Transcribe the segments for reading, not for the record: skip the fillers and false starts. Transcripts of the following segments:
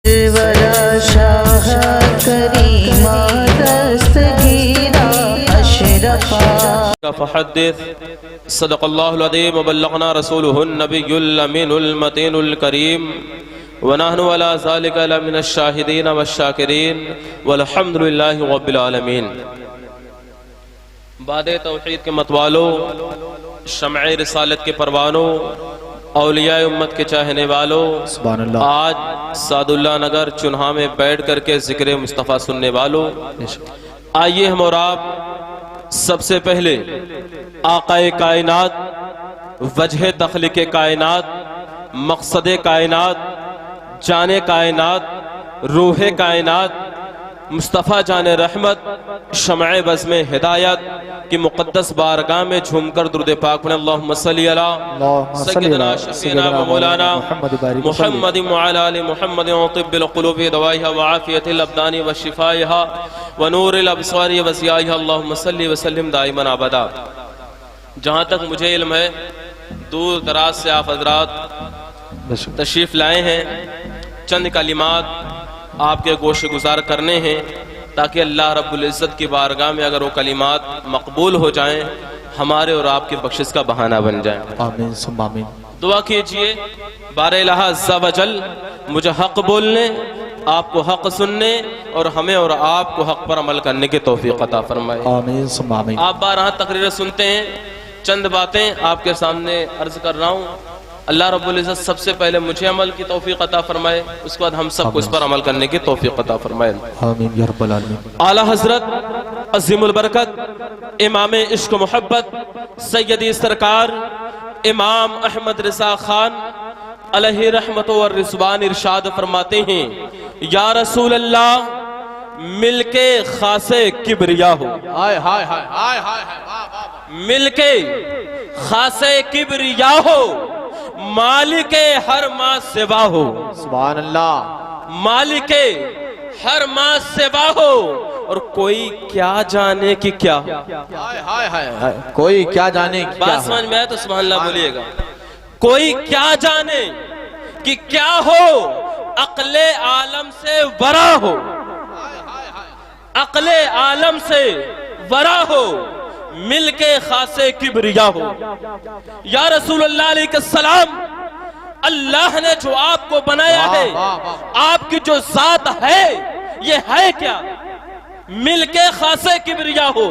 ورا شاہ کریما دستگیرا اشرفا فحدث صدق اللہ العظیم وبلغنا رسوله النبی الامین المتین الکریم ونحن على ذلك لمن الشاہدین والشاکرین والحمد للہ رب العالمین۔ باد توحید کے متوالوں، شمع رسالت کے پروانوں، اولیاء امت کے چاہنے والوں، سبحان اللہ، آج سعد اللہ نگر چنہا میں بیٹھ کر کے ذکر مصطفیٰ سننے والوں، آئیے ہم اور آپ سب سے پہلے آقا کائنات، وجہ تخلیق کائنات، مقصد کائنات، جان کائنات، روح کائنات، مصطفیٰ جان رحمت، شمع بزم ہدایت کی مقدس بارگاہ میں جھوم کر درود پاک پڑھیں۔ اللہم صلی علی سیدنا شفیعنا و مولانا محمد وعلی آل محمد وطب القلوب دوائها وعافیت الابدان وشفائها ونور الابصار وضیائها۔ اللہم صلی وسلم دائما ابدا۔ جہاں تک مجھے علم ہے دور دراز سے آپ حضرات تشریف لائے ہیں، چند کلمات آپ کے گوش گزار کرنے ہیں تاکہ اللہ رب العزت کی بارگاہ میں اگر وہ کلمات مقبول ہو جائیں ہمارے اور آپ کے بخشش کا بہانہ بن جائیں۔ آمین ثم آمین۔ دعا کیجئے بار الہ عز و جل مجھے حق بولنے، آپ کو حق سننے اور ہمیں اور آپ کو حق پر عمل کرنے کی توفیق عطا فرمائے۔ آمین ثم آمین۔ آپ بارہا تقریر سنتے ہیں، چند باتیں آپ کے سامنے عرض کر رہا ہوں۔ اللہ رب العزت سب سے پہلے مجھے عمل کی توفیق عطا فرمائے، اس کے بعد ہم سب کو اس پر عمل کرنے کی توفیق عطا فرمائے۔ آمین یا رب العالمین۔ اعلیٰ حضرت عظیم البرکت امام عشق و محبت سیدی سرکار امام احمد رضا خان علیہ رحمت و رضوان ارشاد فرماتے ہیں، یا رسول اللہ مل کے خاصے کبریا ہو، مل کے خاصے کبریا ہو، مالک ہر ماں سوا ہو، سبحان اللہ، مالک ہر ماں سوا ہو، اور کوئی کیا جانے کہ کیا ہو۔ کوئی کیا جانے کیا بات سمجھ میں آئے تو سبحان اللہ بولیے گا۔ کوئی کیا جانے کہ کیا ہو، عقل عالم سے ورا ہو، عقل عالم سے ورا ہو، مل کے خاصے کبریا ہو۔ یا رسول اللہ علیہ السلام، اللہ نے جو آپ کو بنایا ہے، آپ کی جو ذات ہے یہ ہے کیا؟ مل کے خاصے کبریا ہو،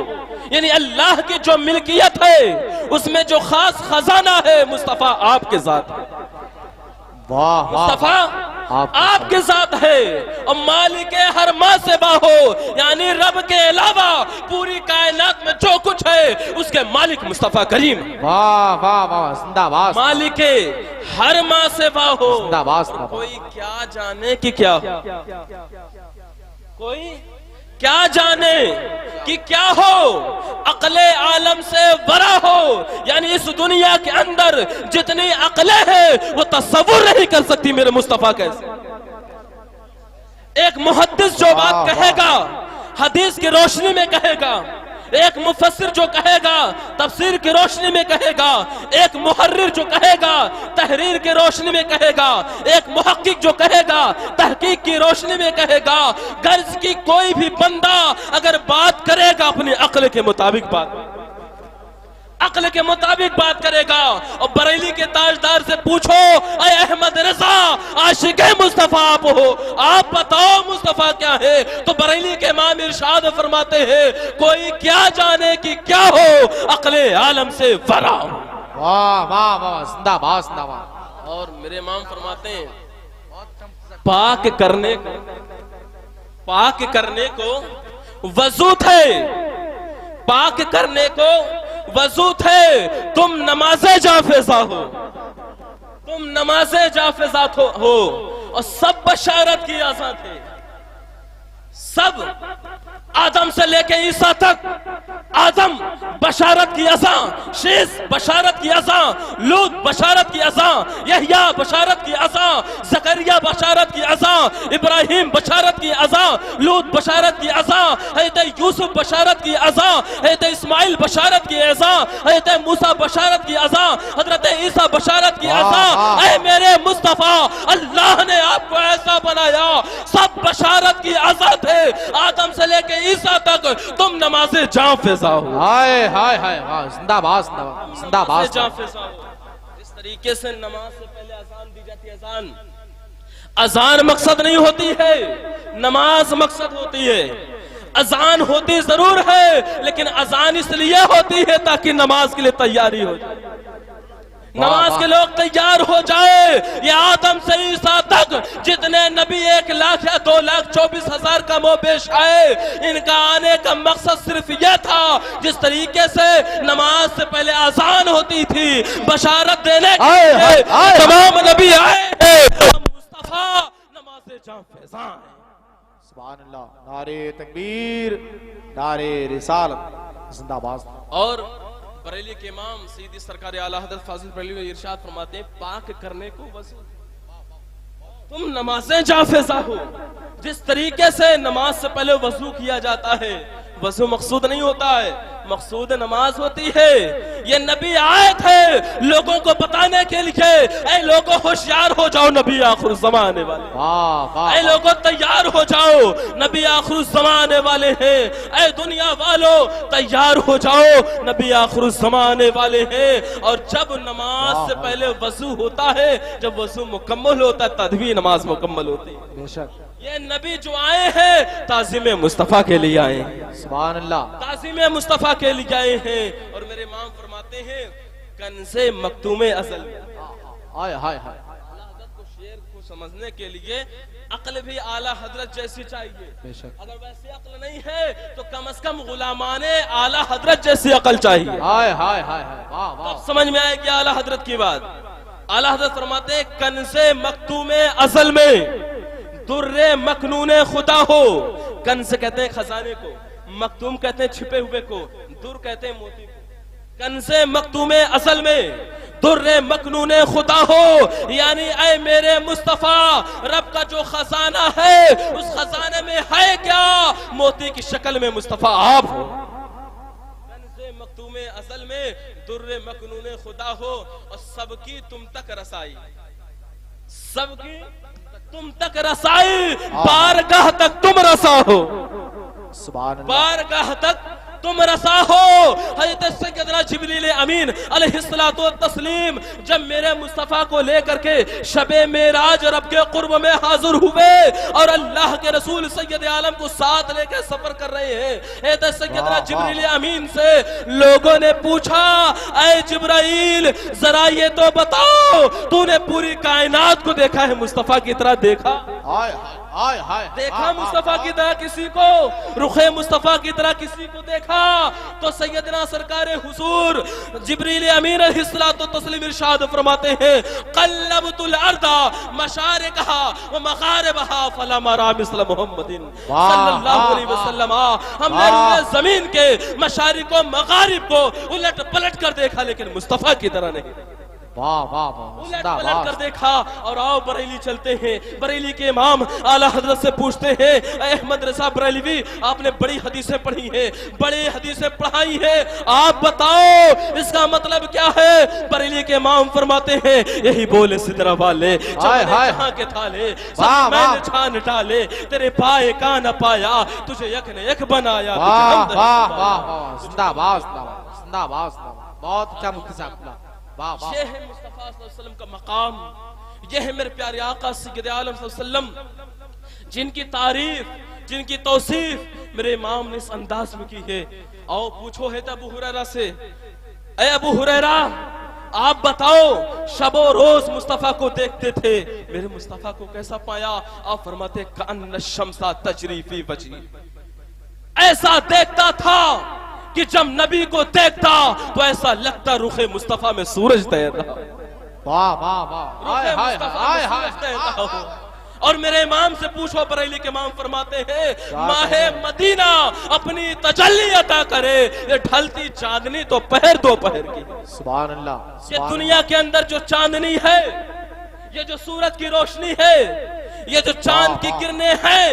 یعنی اللہ کی جو ملکیت ہے اس میں جو خاص خزانہ ہے مصطفیٰ آپ کے ذات ہے، مصطفیٰ آپ کے ذات ہے، اور مالک ہر ماں سے با ہو، یعنی رب کے علاوہ پوری کائنات میں جو کچھ ہے اس کے مالک مصطفیٰ کریم، واہ واہ واہ، زندہ باد، مالک ہر ماں سے با ہو، زندہ باد۔ کوئی کیا جانے کہ کیا ہو، کوئی کیا جانے کہ کیا ہو، عقل عالم سے ورا ہو، یعنی اس دنیا کے اندر جتنی عقلیں ہیں وہ تصور نہیں کر سکتی میرے مصطفیٰ کیسے۔ ایک محدث جو بات کہے گا حدیث کی روشنی میں کہے گا، ایک مفسر جو کہے گا تفسیر کی روشنی میں کہے گا، ایک محرر جو کہے گا تحریر کی روشنی میں کہے گا، ایک محقق جو کہے گا تحقیق کی روشنی میں کہے گا، غرض کی کوئی بھی بندہ اگر بات کرے گا اپنی عقل کے مطابق عقل کے مطابق بات کرے گا۔ اور بریلی کے تاجدار سے پوچھو، اے احمد رضا عاشق مصطفیٰ آپ ہو، آپ بتاؤ مصطفیٰ کیا ہے؟ تو بریلی کے امام ارشاد فرماتے ہیں، کوئی کیا جانے کہ کیا ہو، عقل عالم سے ورا ہو۔ واہ واہ واہ، زندہ باد، زندہ باد۔ اور میرے امام فرماتے ہیں، پاک کرنے کو وضو تھے، پاک کرنے کو وضو تھے، تم نماز جافزہ ہو، تم نماز جافزہ ہو، اور سب بشارت کی اذان تھے، سب آدم سے لے کے عیسیٰ تک، آدم بشارت کی اذان، شیس بشارت کی اذان، لوط بشارت کی اذان، یحییٰ بشارت کی اذان، زکریا بشارت کی اذان، ابراہیم بشارت کی اذان، لوط بشارت کی اذان، حضرت یوسف بشارت کی اذان، حضرت اسماعیل بشارت کی اذان، حضرت موسیٰ بشارت کی اذان، حضرت عیسیٰ بشارت کی اذان۔ اے میرے مصطفیٰ، اللہ نے آپ کو ایسا بنایا عیسیٰ تک تم نماز جاں فضا ہو، ہائے ہائے ہائے واہ زندہ باد زندہ باد زندہ باد نماز جاں فضا ہو۔ اس طریقے سے نماز سے پہلے اذان دی جاتی ہے۔ اذان مقصد نہیں ہوتی ہے، نماز مقصد ہوتی ہے۔ اذان ہوتی ضرور ہے لیکن اذان اس لیے ہوتی ہے تاکہ نماز کے لیے تیاری ہو جائے، نماز کے لوگ تیار ہو جائے۔ یہ آدم سے عیسیٰ تک جتنے نبی 1 لاکھ یا 2,24,000 کا مو پیش آئے، ان کا آنے کا مقصد صرف یہ تھا جس طریقے سے نماز سے پہلے اذان ہوتی تھی بشارت دینے کے لیے تمام نبی آئے ہیں۔ مصطفیٰ نماز جاں فضا ہے۔ سبحان اللہ، نعرہ تکبیر، نعرہ رسالت، زندہ باد۔ اور بریلی کے امام سیدی سرکار اعلیٰ حضرت فاضل بریلوی ارشاد فرماتے ہیں پاک کرنے کو وضو، تم نمازیں جاں فضا ہو۔ جس طریقے سے نماز سے پہلے وضو کیا جاتا ہے، وضو مقصود نہیں ہوتا ہے، مقصود نماز ہوتی ہے۔ یہ نبی آئے تھے لوگوں کو بتانے کے لیے، اے لوگوں ہوشیار ہو جاؤ، نبی آخر الزمانے والے، اے لوگوں تیار ہو جاؤ، نبی آخر الزمانے والے ہیں، اے دنیا والوں تیار ہو جاؤ، نبی آخر الزمانے والے ہیں۔ اور جب نماز سے پہلے وضو ہوتا ہے، جب وضو مکمل ہوتا ہے تدبیر نماز مکمل ہوتی ہے۔ بے شک یہ نبی جو آئے ہیں تعظیم مصطفیٰ کے لیے آئے ہیں، سبحان اللہ، تعظیم مصطفیٰ کے لیے آئے ہیں۔ اور میرے امام فرماتے ہیں کنز مکتوم ازل، ہائے ہائے ہائے، اعلیٰ حضرت کو شعر کو سمجھنے کے لیے عقل بھی اعلیٰ حضرت جیسی چاہیے، بے شک، اگر ویسی عقل نہیں ہے تو کم از کم غلامان اعلیٰ حضرت جیسی عقل چاہیے، ہائے ہائے ہائے ہائے، واہ واہ، تب سمجھ میں آئے گی اعلیٰ حضرت کی بات۔ اعلیٰ حضرت فرماتے ہیں کنز مکتوم ازل میں در مکنون خدا ہو۔ کنز کہتے ہیں خزانے کو، مکتوم کہتے ہیں چھپے ہوئے کو، در کہتے ہیں موتی کو۔ کنز مکتوم ازل میں در مکنون خدا ہو، یعنی اے میرے مصطفیٰ رب کا جو خزانہ ہے اس خزانے میں ہے کیا؟ موتی کی شکل میں مصطفیٰ آپ ہو۔ کنز مکتوم ازل میں در مکنون خدا ہو اور سب کی تم تک رسائی، سب کی تم تک رسائی، بارگاہ تک تم رسا ہو، سبحان اللہ، بارگاہ تک تم رسا ہو۔ حضرت سیدنا جبریل امین علیہ الصلوۃ والتسلیم جب میرے مصطفیٰ کو لے کر کے شب معراج رب کے قرب میں حاضر ہوئے اور اللہ کے رسول سید عالم کو ساتھ لے کے سفر کر رہے ہیں، حضرت سیدنا جبریل امین سے لوگوں نے پوچھا اے جبرائیل ذرا یہ تو بتاؤ تو نے پوری کائنات کو دیکھا ہے مصطفیٰ کی طرح دیکھا؟ ہائے ہائے ہائے، دیکھا مصطفیٰ کی طرح کسی کو؟ رخ مصطفیٰ کی طرح کسی کو دیکھا؟ تو سیدنا سرکار حضور جبریل امین علیہ الصلوۃ والتسلیم ارشاد فرماتے ہیں قلبت الارض مشارقها ومغاربها فلم ارى مثل محمد صلی اللہ علیہ وسلم۔ ہم نے روئے زمین کے مشارق و مغارب کو الٹ پلٹ کر دیکھا لیکن مصطفیٰ کی طرح نہیں، واہ واہ واہ، الٹ زندہ پلٹ باد، کر دیکھا۔ اور آؤ بریلی چلتے ہیں، بریلی کے امام اعلیٰ حضرت سے پوچھتے ہیں اے احمد رضا بریلوی آپ نے بڑی حدیثیں پڑھی ہیں، بڑی حدیثیں پڑھائی ہیں، آپ بتاؤ اس کا مطلب کیا ہے؟ بریلی کے امام فرماتے ہیں یہی بولے سدرہ والے جہاں کے تھالے سب میں نے چھان ڈالے، تیرے پائے کا نہ پایا تجھے یک نے یک بنایا۔ واہ واہ واہ واہ، زندہ باد زندہ باد زندہ باد، بہت اچھا مفتی صاحب، واہ واہ، یہ ہے مصطفیٰ صلی اللہ علیہ وسلم کا مقام، یہ ہے میرے پیارے آقا سید عالم صلی اللہ علیہ وسلم جن کی تعریف جن کی توصیف میرے امام نے اس انداز میں کی ہے۔ آؤ پوچھو ہے ابو ہریرہ سے اے ابو ہریرہ آپ بتاؤ شب و روز مصطفیٰ کو دیکھتے تھے، میرے مصطفیٰ کو کیسا پایا؟ آپ فرماتے کأن الشمس تجری فی وجہی، ایسا دیکھتا تھا کہ جب نبی کو دیکھتا تو ایسا لگتا رخ مصطفیٰ میں سورج تیر رہا، واہ واہ واہ، ہائے ہائے ہائے ہائے، اور میرے امام سے پوچھو بریلی کے امام فرماتے ہیں ماہ مدینہ اپنی تجلی عطا کرے، یہ ڈھلتی چاندنی تو پہر دو پہر کی، سبحان اللہ، یہ دنیا کے اندر جو چاندنی ہے، یہ جو سورج کی روشنی ہے، یہ جو چاند کی کرنیں ہیں،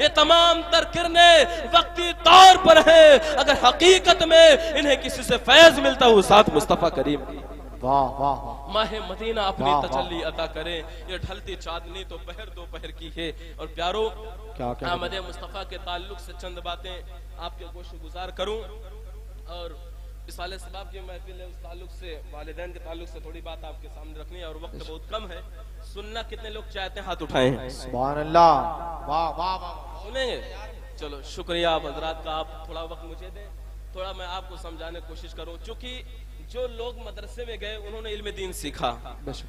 یہ تمام تر کرنیں وقتی طور پر ہیں، اگر حقیقت میں انہیں کسی سے فیض ملتا وہ ذات مصطفیٰ کریم کی، واہ واہ ماہ مدینہ اپنی واہ، تجلی عطا کرے. یہ ڈھلتی چاندنی تو پہر دوپہر کی ہے. اور پیارو کیا کیا احمد مصطفیٰ کے تعلق سے چند باتیں آپ کے گوش گزار کروں. اور اصالہ ثواب کی محفل ہے، اس تعلق سے والدین کے تعلق سے تھوڑی بات آپ کے سامنے رکھنی ہے، اور وقت بہت کم ہے. سننا کتنے لوگ چاہتے ہیں؟ ہاتھ اٹھائیں. سبحان اللہ. واہ واہ واہ. سنیں گے؟ چلو شکریہ آپ حضرات کا. آپ تھوڑا وقت مجھے دیں، تھوڑا میں آپ کو سمجھانے کی کوشش کروں. چونکہ جو لوگ مدرسے میں گئے انہوں نے علم دین سیکھا،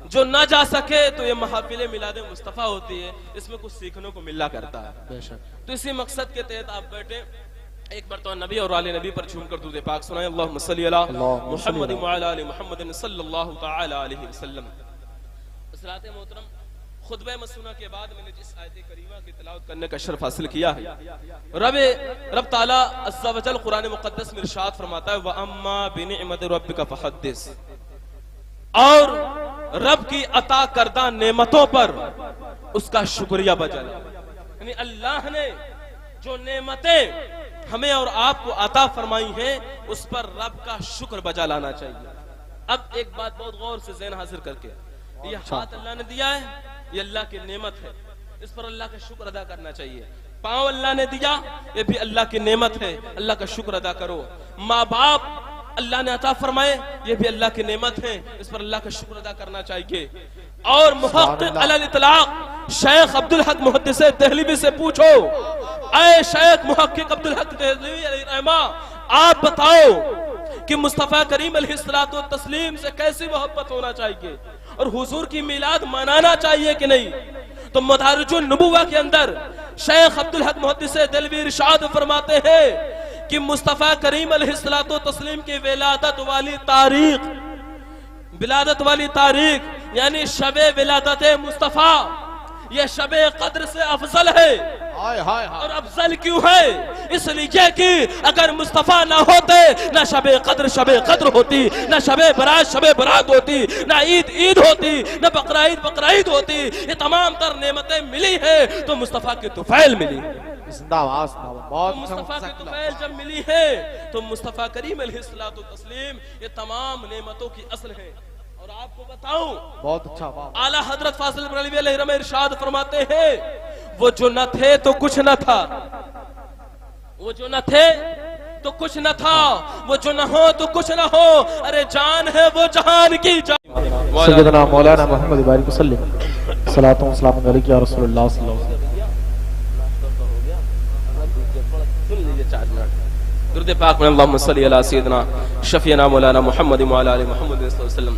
جو نہ جا سکے تو یہ محافل میلاد مصطفیٰ ہوتی ہے، اس میں کچھ سیکھنے کو ملا کرتا ہے. تو اسی مقصد کے تحت آپ بیٹھے، ایک مرتبہ نبی اور آل نبی پر جھوم کر درود پاک سنائیں. اللہم صلی علی محمد وعلی آل محمد صلی اللہ تعالی علیہ وسلم. حضرات محترم، خطبہ مسنونہ کے بعد میں نے جس آیت کریمہ کی تلاوت کرنے کا شرف حاصل کیا ہے، رب تعالیٰ عز و جل قرآن مقدس میں ارشاد فرماتا ہے وَأَمَّا بِنِعْمَةِ رَبِّكَ فَحَدِّثْ. اور رب کی عطا کردہ نعمتوں پر اس کا شکریہ بجا لا. یعنی اللہ نے جو نعمتیں ہمیں اور آپ کو عطا فرمائی ہیں اس پر رب کا شکر بجا لانا چاہیے. اب ایک بات بہت غور سے ذہن حاضر کر کے، یہ ہاتھ اللہ نے دیا ہے، یہ اللہ کی نعمت ہے، اس پر اللہ کا شکر ادا کرنا چاہیے. پاؤں اللہ نے دیا، یہ بھی اللہ کی نعمت ہے، اللہ کا شکر ادا کرو. ماں باپ اللہ نے عطا فرمائے، یہ بھی اللہ کی نعمت ہے، اس پر اللہ کا شکر ادا کرنا چاہیے. اور محقق علی الاطلاق شیخ عبدالحق محدث دہلوی سے پوچھو، اے شیخ محقق عبدالحق دہلوی علیہ الرحمہ، آپ بتاؤ کہ مصطفیٰ کریم علیہ الصلوۃ والتسلیم سے کیسی محبت ہونا چاہیے اور حضور کی میلاد منانا چاہیے کہ نہیں؟ تو مدارج النبوہ کے اندر شیخ عبدالحق محدث دہلوی ارشاد فرماتے ہیں کہ مصطفیٰ کریم علیہ الصلوۃ والتسلیم کی ولادت والی تاریخ یعنی شب ولادت مصطفیٰ یہ شب قدر سے افضل ہے. اور افضل کیوں ہے؟ اس لیے کہ اگر مصطفیٰ نہ ہوتے نہ شب قدر ہوتی، نہ شب برات ہوتی، نہ عید ہوتی، نہ بقرعید ہوتی. یہ تمام تر نعمتیں ملی ہے تو مصطفیٰ کی طفیل ملی. مصطفیٰ کی طفیل جب ملی ہے تو مصطفیٰ کریم علیہ الصلوۃ والتسلیم یہ تمام نعمتوں کی اصل ہے. اور آپ کو بتاؤں، بہت اچھا. اعلیٰ حضرت فاضل بریلوی علیہ الرحمہ ارشاد فرماتے ہیں وہ جو نہ تھے تو کچھ نہ تھا، وہ جو نہ تھے تو کچھ نہ تھا، وہ جو نہ ہو تو کچھ نہ ہو، ارے جان ہے وہ جہان کی جان. سیدنا مولانا محمد بارک وسلم صلاۃ و سلام علیک یا رسول اللہ صلی اللہ علیہ وسلم. درود پاک میں اللہم صلی علی سیدنا شفیعنا مولانا محمد وعلی آل محمد صلی اللہ علیہ وسلم.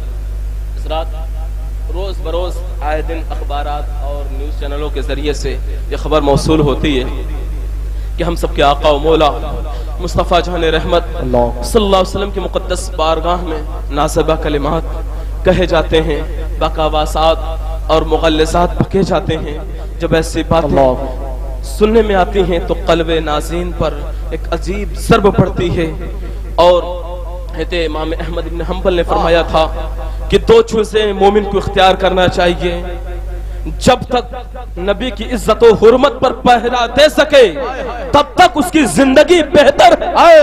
روز بروز آئے دن اخبارات اور نیوز چینلوں کے ذریعے سے یہ خبر موصول ہوتی ہے کہ ہم سب کے آقا و مولا مصطفیٰ جہان رحمت صلی اللہ علیہ وسلم کی مقدس بارگاہ میں نازبہ کلمات کہے جاتے ہیں، بکاواسات اور مغلظات بکے جاتے ہیں. جب ایسی باتیں سننے میں آتی ہیں تو قلب نازین پر ایک عجیب ضرب پڑتی ہے. اور امام احمد بن حنبل نے فرمایا تھا کہ دو چیزیں مومن کو اختیار کرنا چاہیے، جب تک نبی کی عزت و حرمت پر پہرا دے سکے تب تک اس کی زندگی بہتر ہے،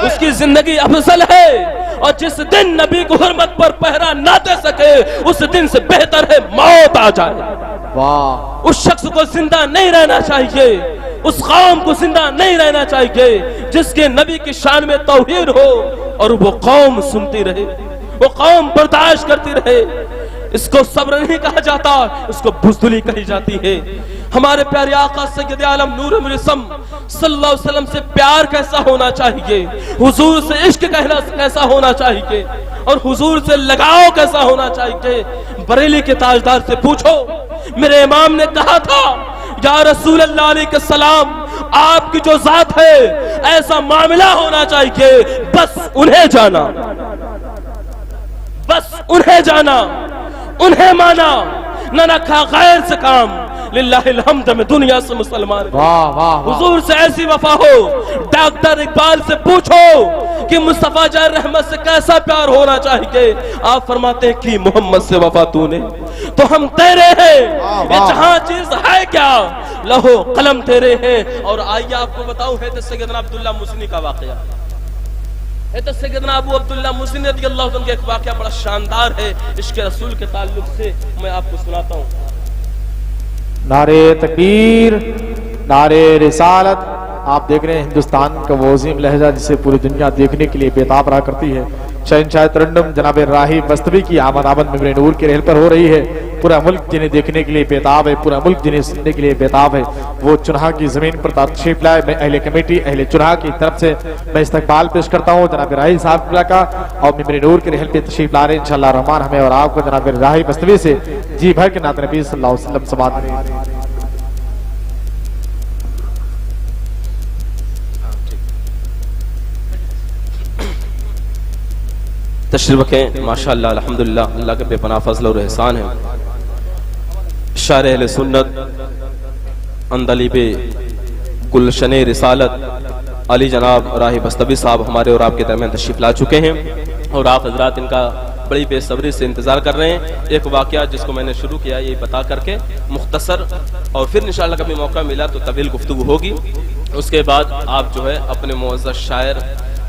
اس کی زندگی افضل ہے. اور جس دن نبی کو حرمت پر پہرا نہ دے سکے اس دن سے بہتر ہے موت آ جائے. اس شخص کو زندہ نہیں رہنا چاہیے، اس قوم کو زندہ نہیں رہنا چاہیے جس کے نبی کی شان میں توہین ہو اور وہ قوم سنتی رہے، وہ قوم برداشت کرتی رہے. اس کو صبر نہیں کہا جاتا، اس کو بزدلی کہی جاتی ہے. ہمارے پیارے آقا سید عالم نور مجسم صلی اللہ علیہ وسلم سے پیار کیسا ہونا چاہیے، حضور سے عشق کیسا ہونا چاہیے اور حضور سے لگاؤ کیسا ہونا چاہیے. بریلی کے تاجدار سے پوچھو، میرے امام نے کہا تھا یا رسول اللہ علیہ السلام آپ کی جو ذات ہے ایسا معاملہ ہونا چاہیے، بس انہیں جانا، بس انہیں جانا، انہیں مانا، نہ رکھا غیر سے کام. للہ الحمد میں دنیا سے مسلمان. حضور سے ایسی وفا ہو. ڈاکٹر اقبال سے پوچھو کہ مصطفیٰ جان رحمت سے کیسا پیار ہونا چاہیے، آپ فرماتے ہیں کہ محمد سے وفا تو نے تو ہم تیرے ہیں، یہ جہاں چیز ہے کیا لہو قلم تیرے ہیں. اور آئیے آپ کو بتاؤں ہے سیدنا عبداللہ مزنی کا واقعہ. تو سیدنا ابو عبداللہ مزنی رضی اللہ عنہ کا ایک واقعہ بڑا شاندار ہے عشق رسول کے تعلق سے، میں آپ کو سناتا ہوں۔ نعرے تکبیر، نعرے رسالت۔ آپ دیکھ رہے ہیں ہندوستان کا وہ عظیم لہجہ جسے پوری دنیا دیکھنے کے لیے بےتاب رہا کرتی ہے۔ شہنشاہ ترنم جناب راہی بستوی کی آمد ممبر نور کے رحل پر ہو رہی ہے۔ پورا ملک جنہیں دیکھنے کے لیے بےتاب ہے، پورا ملک جنہیں سننے کے لیے بےتاب ہے۔ وہ چنہا کی زمین پر تشریف لائے۔ میں اہل کمیٹی اہل چنہا کی طرف سے میں استقبال پیش کرتا ہوں جناب راہی صاحب کا، اور ممبر نور کے رحل پہ تشریف لا رہے ہیں انشاءاللہ الرحمن ہمیں اور آپ کو جناب راہی بستوی سے جی بھر کے نعت نبی صلی اللہ علیہ وسلم سماعت کریں۔ تشریف رکھیں۔ ماشاءاللہ الحمدللہ، اللہ کے بے پناہ فضل اور احسان ہے۔ شاعر اہل سنت اندلیب گلشن رسالت علی جناب راہی بستوی صاحب ہمارے اور آپ کے درمیان تشریف لا چکے ہیں، اور آپ حضرات ان کا بڑی بے صبری سے انتظار کر رہے ہیں۔ ایک واقعہ جس کو میں نے شروع کیا یہ بتا کر کے مختصر، اور پھر انشاءاللہ کبھی موقع ملا تو طویل گفتگو ہوگی۔ اس کے بعد آپ جو ہے اپنے معزز شاعر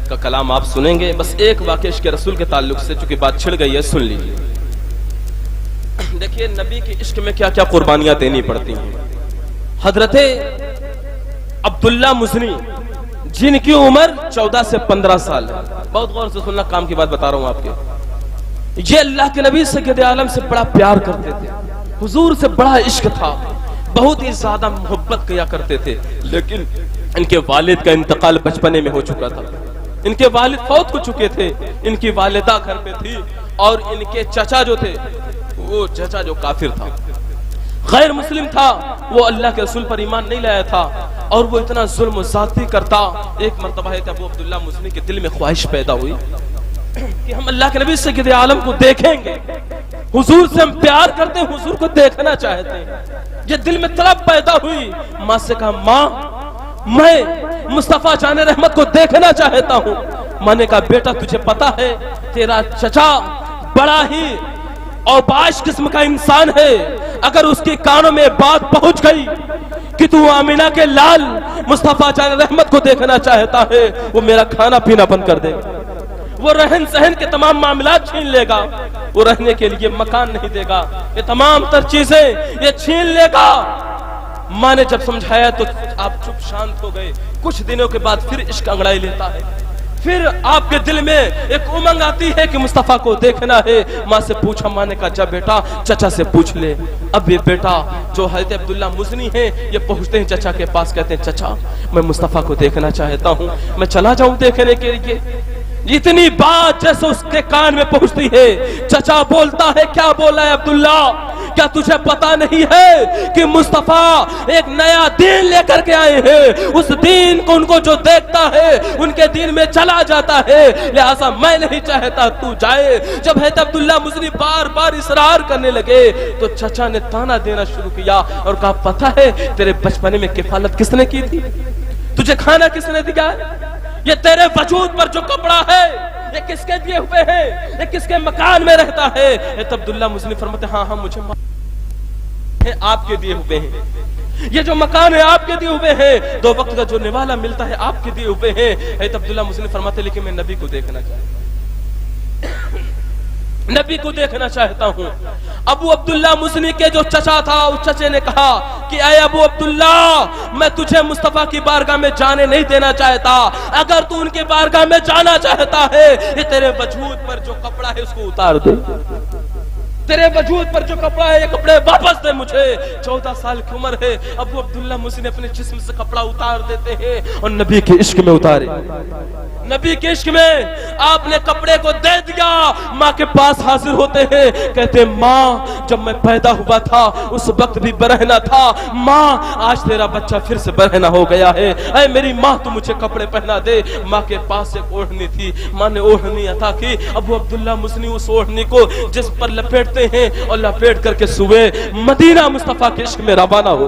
کا کلام آپ سنیں گے۔ بس ایک واقعہ عشق رسول کے تعلق سے چونکہ بات چھڑ گئی ہے، سن لیجیے۔ دیکھیے نبی کے عشق میں کیا کیا قربانیاں دینی پڑتی ہیں۔ حضرت عبداللہ مزنی جن کی عمر 14 سے 15 سال ہے، بہت غور سے سننا، کام کی بات بتا رہا ہوں آپ کے، یہ اللہ کے نبی سید عالم سے بڑا پیار کرتے تھے، حضور سے بڑا عشق تھا، بہت ہی زیادہ محبت کیا کرتے تھے، لیکن ان کے والد کا انتقال بچپنے میں ہو چکا تھا۔ ان کے والد فوت ہو چکے تھے، ان کی والدہ گھر پہ تھی، اور ان کے چچا جو تھے وہ چچا جو کافر تھا، غیر مسلم تھا، وہ اللہ کے رسول پر ایمان نہیں لایا تھا، اور وہ اتنا ظلم و زیادتی کرتا۔ ایک مرتبہ ہے کہ ابو عبداللہ مزنی کے دل میں خواہش پیدا ہوئی کہ ہم اللہ کے نبی سید عالم کو دیکھیں گے، حضور سے ہم پیار کرتے ہیں، حضور کو دیکھنا چاہتے ہیں۔ یہ دل میں طلب پیدا ہوئی۔ ماں سے کہا، ماں میں مصطفیٰ جان رحمت کو دیکھنا چاہتا ہوں۔ ماں نے کہا، بیٹا تجھے پتا ہے تیرا چچا بڑا ہی اوباش قسم کا انسان ہے، اگر اس کی کانوں میں بات پہنچ گئی کہ تو آمینہ کے لال مصطفیٰ جان رحمت کو دیکھنا چاہتا ہے، وہ میرا کھانا پینا بند کر دے گا، وہ رہن سہن کے تمام معاملات چھین لے گا، وہ رہنے کے لیے مکان نہیں دے گا، یہ تمام تر چیزیں یہ چھین لے گا۔ ماں نے جب سمجھایا تو آپ چپ شانت ہو گئے۔ کچھ دنوں کے بعد پھر عشق انگڑائی لیتا ہے، پھر آپ کے دل میں ایک امنگ آتی ہے کہ مصطفیٰ کو دیکھنا ہے۔ ماں سے پوچھا، ماں نے کہا، جا بیٹا چچا سے پوچھ لے۔ اب یہ بیٹا جو حضرت عبداللہ مزنی ہیں یہ پہنچتے ہیں چچا کے پاس، کہتے ہیں، چچا میں مصطفیٰ کو دیکھنا چاہتا ہوں، میں چلا جاؤں دیکھنے کے لیے؟ اتنی بات جیسے اس کے کان میں پہنچتی ہے، چچا بولتا ہے، کیا بولا ہے عبداللہ؟ کیا تجھے پتا نہیں ہے کہ مصطفیٰ ایک نیا دین لے کر کے آئے ہیں؟ اس دین کو ان کو جو دیکھتا ہے ان کے دین میں چلا جاتا ہے، لہٰذا میں نہیں چاہتا تو جائے۔ جب حضرت عبداللہ مزنی بار بار اصرار کرنے لگے تو چچا نے تانا دینا شروع کیا اور کہا، پتہ ہے تیرے بچپنے میں کفالت کس نے کی تھی؟ تجھے کھانا کس نے دیا ہے؟ یہ تیرے وجود پر جو کپڑا ہے یہ کس کے دیے ہوئے ہیں؟ یہ کس کے مکان میں رہتا ہے؟ حضرت عبداللہ مزنی فرماتے، ہاں ہاں مجھے آپ کے دیے ہوئے ہیں، یہ جو مکان ہے آپ کے دیے ہوئے ہیں، 2 وقت کا جو نوالا ملتا ہے آپ کے دیے ہوئے ہیں۔ حضرت عبداللہ مزنی فرماتے، لیکن میں نبی کو دیکھنا چاہتا ہوں، نبی کو دیکھنا چاہتا ہوں۔ ابو عبداللہ مزنی کے جو چچا تھا اس چچے نے کہا کہ اے ابو عبداللہ، میں تجھے مصطفیٰ کی بارگاہ میں جانے نہیں دینا چاہتا، اگر تو ان کی بارگاہ میں جانا چاہتا ہے یہ تیرے وجود پر جو کپڑا ہے اس کو اتار دے، تیرے وجود پر جو کپڑا ہے یہ کپڑے واپس دے مجھے۔ 14 سال کی عمر ہے، ابو عبداللہ مزنی اپنے جسم سے کپڑا اتار دیتے ہیں اور نبی کے عشق میں اتارے، نبی کے عشق میں آپ نے کپڑے کو دے دیا۔ ماں کے پاس حاضر ہوتے ہیں، کہتے ہیں، ماں جب میں پیدا ہوا تھا اس وقت بھی برہنہ تھا، ماں آج تیرا بچہ پھر سے برہنہ ہو گیا ہے، اے میری ماں تو مجھے کپڑے پہنا دے۔ ماں کے پاس ایک اوڑھنی تھی، ماں نے اوڑھنی عطا کی۔ ابو عبداللہ مزنی اس اوڑھنی کو جس پر لپیٹتے ہیں اور لپیٹ کر کے صبح مدینہ مصطفیٰ کے عشق میں روانہ ہو۔